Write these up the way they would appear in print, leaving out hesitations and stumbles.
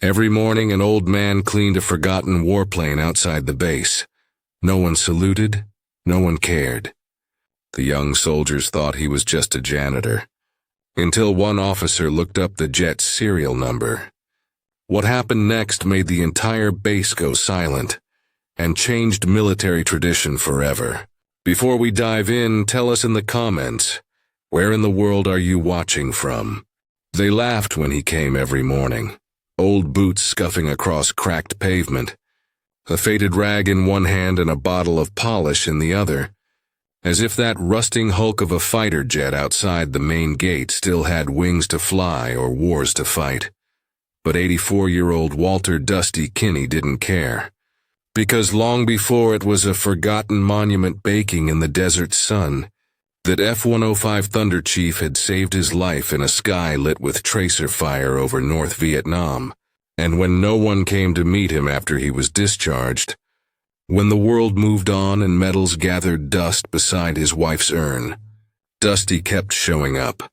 Every morning an old man cleaned a forgotten warplane outside the base. No one saluted, no one cared. The young soldiers thought he was just a janitor, until one officer looked up the jet's serial number. What happened next made the entire base go silent, and changed military tradition forever. Before we dive in, tell us in the comments, where in the world are you watching from? They laughed when he came every morning, old boots scuffing across cracked pavement, a faded rag in one hand and a bottle of polish in the other, as if that rusting hulk of a fighter jet outside the main gate still had wings to fly or wars to fight. But 84-year-old Walter Dusty Kinney didn't care, because long before it was a forgotten monument baking in the desert sun, that F-105 Thunder Chief had saved his life in a sky lit with tracer fire over North Vietnam, and when no one came to meet him after he was discharged, when the world moved on and medals gathered dust beside his wife's urn, Dusty kept showing up,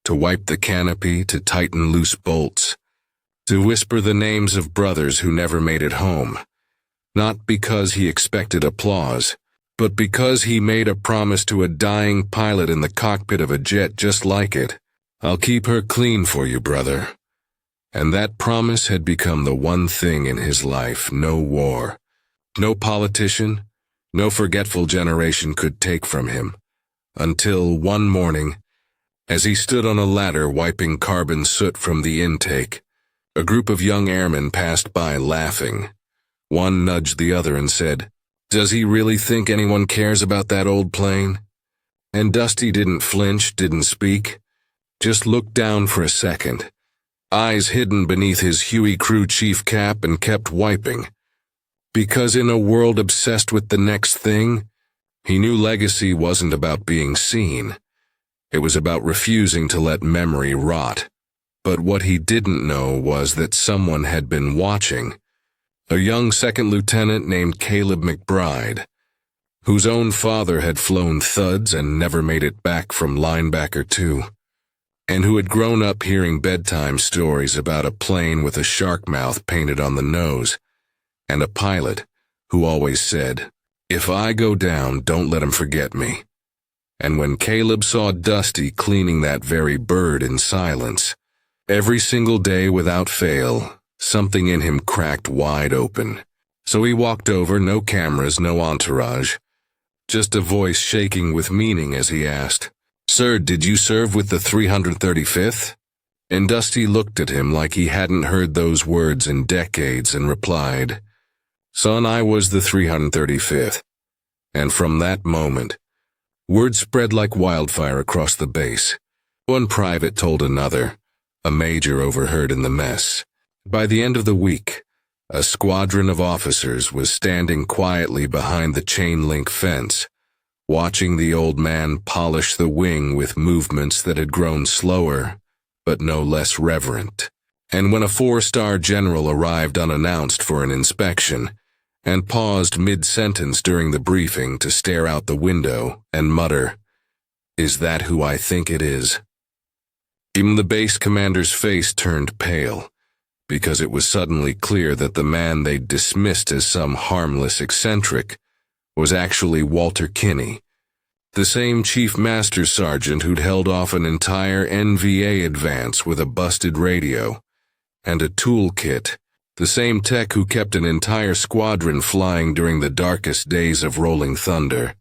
to wipe the canopy, to tighten loose bolts, to whisper the names of brothers who never made it home, not because he expected applause, but because he made a promise to a dying pilot in the cockpit of a jet just like it. "I'll keep her clean for you, brother." And that promise had become the one thing in his life no war, no politician, no forgetful generation could take from him, until one morning, as he stood on a ladder wiping carbon soot from the intake, a group of young airmen passed by laughing. One nudged the other and said, "Does he really think anyone cares about that old plane?" And Dusty didn't flinch, didn't speak, just looked down for a second, eyes hidden beneath his Huey crew chief cap, and kept wiping. Because in a world obsessed with the next thing, he knew legacy wasn't about being seen. It was about refusing to let memory rot. But what he didn't know was that someone had been watching. A young second lieutenant named Caleb McBride, whose own father had flown thuds and never made it back from linebacker 2, and who had grown up hearing bedtime stories about a plane with a shark mouth painted on the nose, and a pilot who always said, "If I go down, don't let him forget me." And when Caleb saw Dusty cleaning that very bird in silence, every single day without fail, something in him cracked wide open. So he walked over, no cameras, no entourage, just a voice shaking with meaning as he asked, "Sir, did you serve with the 335th? And Dusty looked at him like he hadn't heard those words in decades and replied, "Son, I was the 335th. And from that moment, word spread like wildfire across the base. One private told another, a major overheard in the mess. By the end of the week, a squadron of officers was standing quietly behind the chain-link fence, watching the old man polish the wing with movements that had grown slower, but no less reverent. And when a 4-star general arrived unannounced for an inspection, and paused mid-sentence during the briefing to stare out the window and mutter, "Is that who I think it is?" Even the base commander's face turned pale, because it was suddenly clear that the man they'd dismissed as some harmless eccentric was actually Walter Kinney, the same chief master sergeant who'd held off an entire NVA advance with a busted radio and a toolkit, the same tech who kept an entire squadron flying during the darkest days of Rolling Thunder,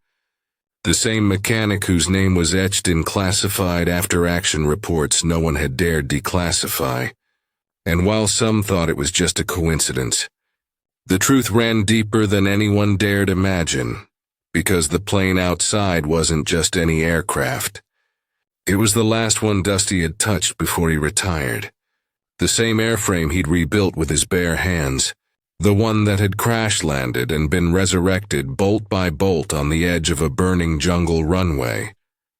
the same mechanic whose name was etched in classified after-action reports no one had dared declassify. And while some thought it was just a coincidence, the truth ran deeper than anyone dared imagine, because the plane outside wasn't just any aircraft. It was the last one Dusty had touched before he retired. The same airframe he'd rebuilt with his bare hands, the one that had crash-landed and been resurrected bolt by bolt on the edge of a burning jungle runway.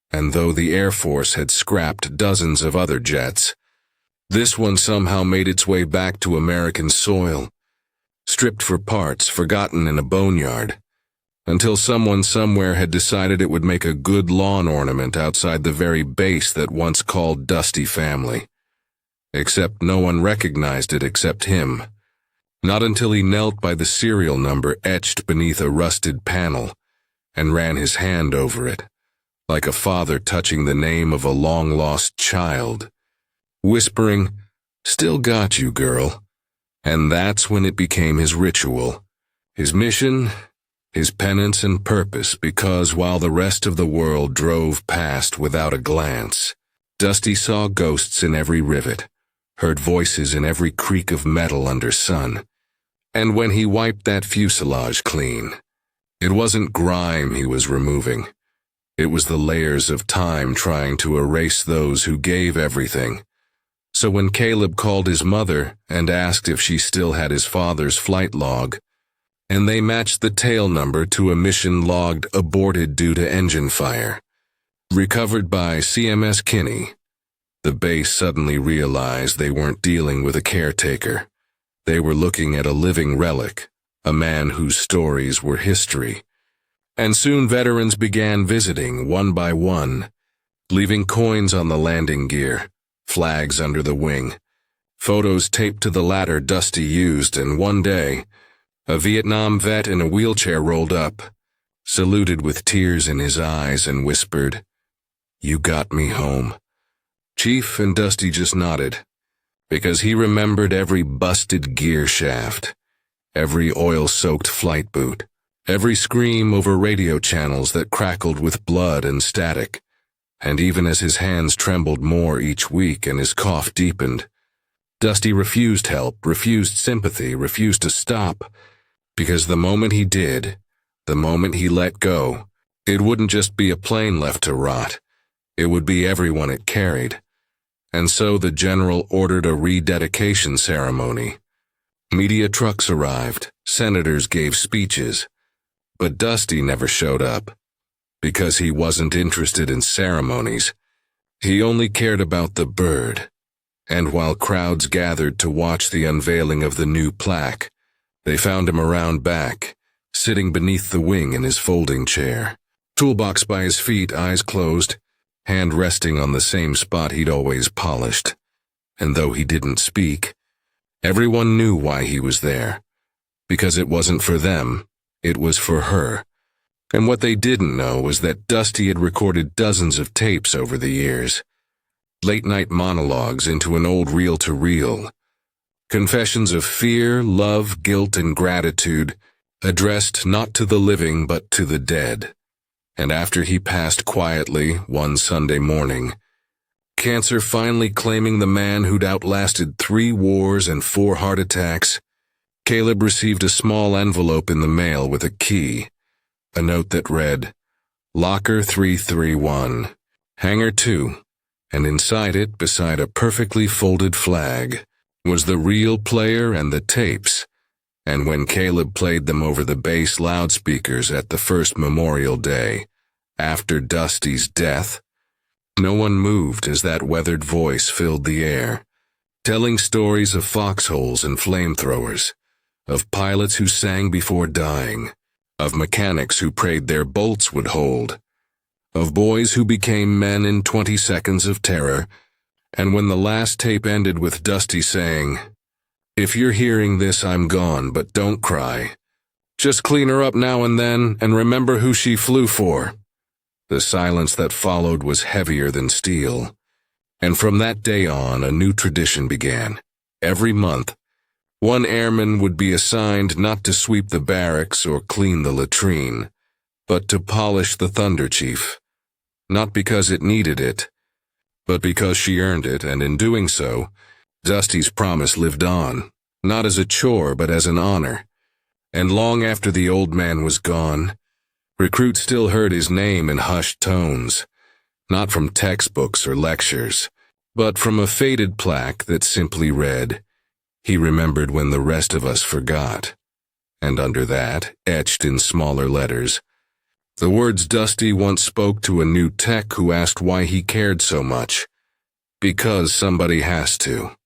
And though the Air Force had scrapped dozens of other jets, this one somehow made its way back to American soil, stripped for parts, forgotten in a boneyard, until someone somewhere had decided it would make a good lawn ornament outside the very base that once called Dusty family. except no one recognized it except him. Not until he knelt by the serial number etched beneath a rusted panel and ran his hand over it, like a father touching the name of a long-lost child, whispering, "Still got you, girl." And that's when it became his ritual, his mission, his penance and purpose, because while the rest of the world drove past without a glance, Dusty saw ghosts in every rivet, heard voices in every creak of metal under sun. And when he wiped that fuselage clean, it wasn't grime he was removing. It was the layers of time trying to erase those who gave everything. So when Caleb called his mother and asked if she still had his father's flight log, and they matched the tail number to a mission logged aborted due to engine fire, recovered by CMS Kinney, the base suddenly realized they weren't dealing with a caretaker. They were looking at a living relic, a man whose stories were history. And soon veterans began visiting one by one, leaving coins on the landing gear, flags under the wing, photos taped to the ladder Dusty used, and one day, a Vietnam vet in a wheelchair rolled up, saluted with tears in his eyes, and whispered, "You got me home." Chief and Dusty just nodded, because he remembered every busted gear shaft, every oil-soaked flight boot, every scream over radio channels that crackled with blood and static. And even as his hands trembled more each week and his cough deepened, Dusty refused help, refused sympathy, refused to stop, because the moment he did, the moment he let go, it wouldn't just be a plane left to rot. It would be everyone it carried. And so the general ordered a rededication ceremony. Media trucks arrived, senators gave speeches, but Dusty never showed up, because he wasn't interested in ceremonies. He only cared about the bird. And while crowds gathered to watch the unveiling of the new plaque, they found him around back, sitting beneath the wing in his folding chair, toolbox by his feet, eyes closed, hand resting on the same spot he'd always polished. And though he didn't speak, everyone knew why he was there. Because it wasn't for them, it was for her. And what they didn't know was that Dusty had recorded dozens of tapes over the years. Late-night monologues into an old reel-to-reel. Confessions of fear, love, guilt, and gratitude, addressed not to the living but to the dead. And after he passed quietly one Sunday morning, cancer finally claiming the man who'd outlasted 3 wars and 4 heart attacks, Caleb received a small envelope in the mail with a key, a note that read, "Locker 331, Hangar 2, and inside it, beside a perfectly folded flag, was the real player and the tapes. And when Caleb played them over the base loudspeakers at the first Memorial Day, after Dusty's death, no one moved as that weathered voice filled the air, telling stories of foxholes and flamethrowers, of pilots who sang before dying, of mechanics who prayed their bolts would hold, of boys who became men in 20 seconds of terror. And when the last tape ended with Dusty saying, "If you're hearing this, I'm gone, but don't cry. Just clean her up now and then, and remember who she flew for," the silence that followed was heavier than steel. And from that day on, a new tradition began. Every month, one airman would be assigned not to sweep the barracks or clean the latrine, but to polish the Thunder Chief. Not because it needed it, but because she earned it, and in doing so, Dusty's promise lived on, not as a chore but as an honor. And long after the old man was gone, recruits still heard his name in hushed tones, not from textbooks or lectures, but from a faded plaque that simply read, "He remembered when the rest of us forgot." And under that, etched in smaller letters, the words Dusty once spoke to a new tech who asked why he cared so much. Because somebody has to.